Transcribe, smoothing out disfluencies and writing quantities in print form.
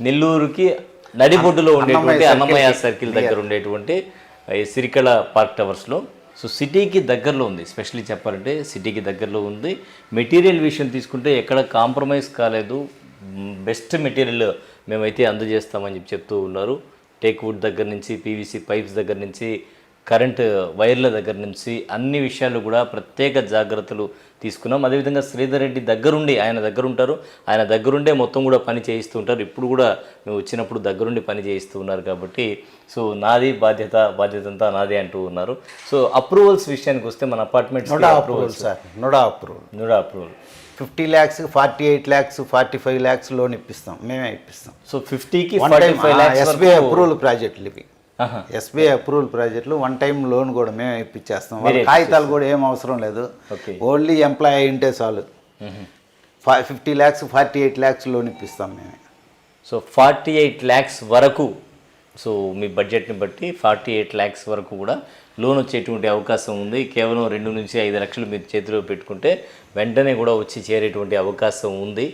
నెల్లూరుకి నడిబొడ్డులో ఉండేటువంటి అన్నమయ్య సర్కిల్ దగ్గర ఉండేటువంటి ఈ సిరికళ పార్క్ టవర్స్లో. సో సిటీకి దగ్గరలో ఉంది, స్పెషల్లీ చెప్పాలంటే సిటీకి దగ్గరలో ఉంది. మెటీరియల్ విషయం తీసుకుంటే ఎక్కడ కాంప్రమైజ్ కాలేదు, బెస్ట్ మెటీరియల్ మేమైతే అందజేస్తామని చెప్తూ ఉన్నారు. టేక్ వుడ్ దగ్గర నుంచి, పీవీసీ పైప్స్ దగ్గర నుంచి, కరెంట్ వైర్ల దగ్గర నుంచి అన్ని విషయాలు కూడా ప్రత్యేక జాగ్రత్తలు తీసుకున్నాం. అదేవిధంగా శ్రీధర్ రెడ్డి దగ్గరుండి, ఆయన దగ్గర ఉంటారు, ఆయన దగ్గరుండే మొత్తం కూడా పని చేయిస్తూ ఉంటారు. ఇప్పుడు కూడా మేము వచ్చినప్పుడు దగ్గరుండి పని చేయిస్తూ ఉన్నారు కాబట్టి సో నాది బాధ్యత అంతా నాదే అంటూ ఉన్నారు. సో అప్రూవల్స్ విషయానికి వస్తే మన అపార్ట్మెంట్స్ అప్రూవల్ సార్, నోడా approval 50 lakhs, 48 lakhs, 45 lakhs loan ఇప్పిస్తాం, మేమే ఇప్పిస్తాం. సో 50కి 45 lakhs ఎస్బీఐ అప్రూవల్ ప్రాజెక్టులు ఇవి. ఎస్బీఐ అప్రూవల్ ప్రాజెక్టులు, 1 time లోన్ కూడా మేమే ఇప్పించేస్తాం. వాళ్ళ కాగితాలు కూడా ఏం అవసరం లేదు, ఓన్లీ ఎంప్లాయీ ఉంటే చాలు. 50 lakhs, 48 lakhs లోన్ ఇప్పిస్తాం మేమే. సో 48 lakhs వరకు, సో మీ బడ్జెట్ని బట్టి 48 lakhs వరకు కూడా లోన్ వచ్చేటువంటి అవకాశం ఉంది. కేవలం 2 నుంచి 5 లక్షలు మీరు చేతిలో పెట్టుకుంటే వెంటనే కూడా వచ్చి చేరేటువంటి అవకాశం ఉంది.